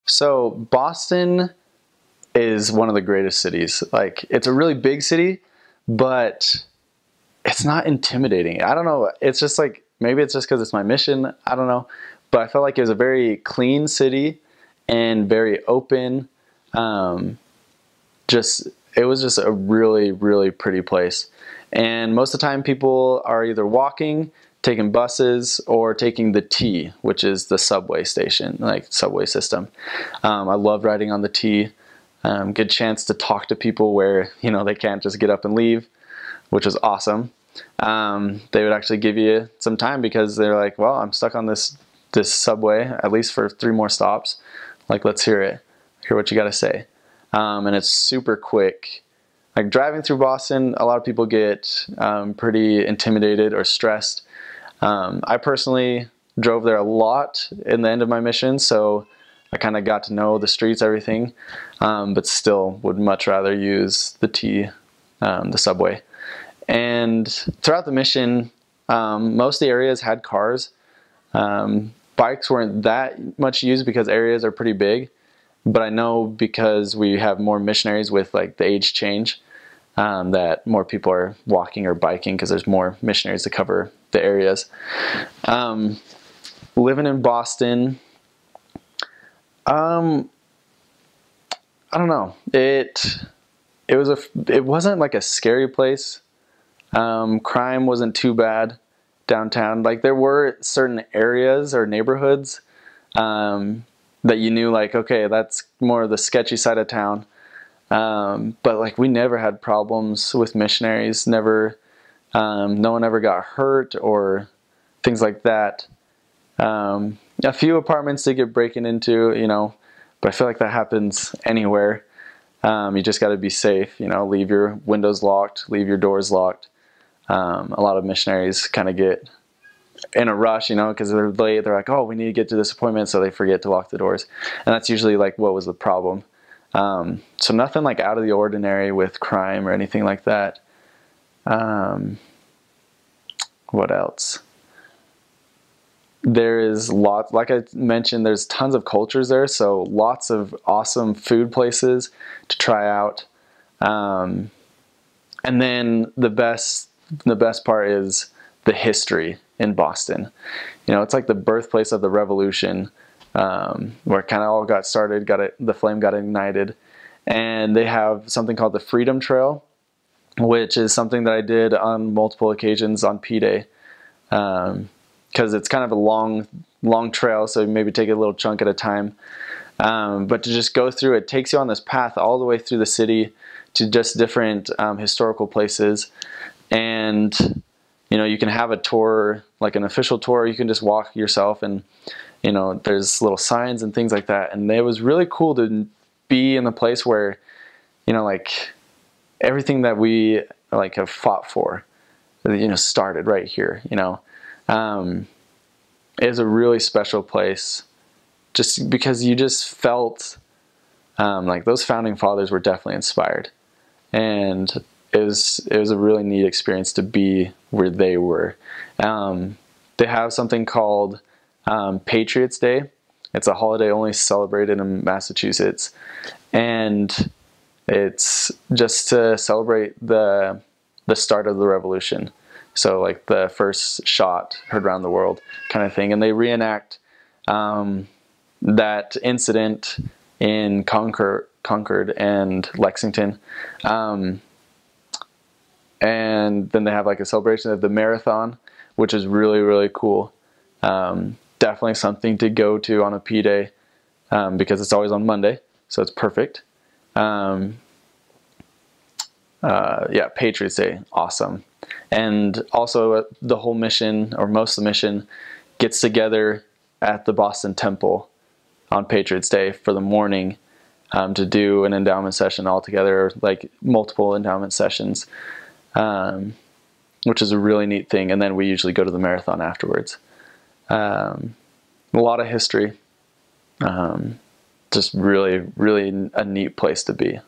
So Boston is one of the greatest cities. Like, it's a really big city, but it's not intimidating. I don't know. It's just like, maybe it's just because it's my mission. I don't know. But I felt like it was a very clean city and very open. Just it was just a really, really pretty place. And most of the time people are either walking, taking buses, or taking the T, which is the subway station, like subway system. I love riding on the T. Good chance to talk to people where, they can't just get up and leave, which was awesome. They would actually give you some time because they're like, well, I'm stuck on this subway at least for 3 more stops. Like, let's hear what you got to say. And it's super quick. Like, driving through Boston, a lot of people get pretty intimidated or stressed. I personally drove there a lot in the end of my mission, so I kind of got to know the streets, everything, but still would much rather use the T, the subway. And throughout the mission, most of the areas had cars. Bikes weren't that much used because areas are pretty big, but I know because we have more missionaries with like the age change, that more people are walking or biking because there's more missionaries to cover the areas. Living in Boston, I don't know. It wasn't like a scary place. Crime wasn't too bad downtown. Like, there were certain areas or neighborhoods that you knew, like, okay, that's more of the sketchy side of town. But like, we never had problems with missionaries. Never, no one ever got hurt or things like that. A few apartments did get broken into, but I feel like that happens anywhere. You just got to be safe, leave your windows locked, leave your doors locked. A lot of missionaries kind of get in a rush, because they're late. They're like, oh, we need to get to this appointment, so they forget to lock the doors. And that's usually like what was the problem. So nothing like out of the ordinary with crime or anything like that. What else? There is lots, like I mentioned, there's tons of cultures there, so lots of awesome food places to try out. And then the best part is the history in Boston. It's like the birthplace of the revolution, where it kind of all got started, the flame got ignited. And they have something called the Freedom Trail, which is something that I did on multiple occasions on P-Day. Because it's kind of a long trail, so maybe take a little chunk at a time. But to just go through, it takes you on this path all the way through the city to just different historical places. And you can have a tour, like an official tour. You can just walk yourself, and there's little signs and things like that. And it was really cool to be in the place where like everything that we like have fought for started right here. It is a really special place, just because you just felt like those founding fathers were definitely inspired, and it was a really neat experience to be where they were. They have something called Patriots Day. It's a holiday only celebrated in Massachusetts, and it's just to celebrate the start of the revolution. So like the first shot heard around the world kind of thing. And they reenact that incident in Concord and Lexington. And then they have like a celebration of the marathon, which is really, really cool. Definitely something to go to on a P-Day, because it's always on Monday, so it's perfect. Yeah, Patriots Day, awesome. And also the whole mission, or most of the mission, gets together at the Boston Temple on Patriots Day for the morning, to do an endowment session all together, like multiple endowment sessions, which is a really neat thing. And then we usually go to the marathon afterwards. A lot of history. Just really, really a neat place to be.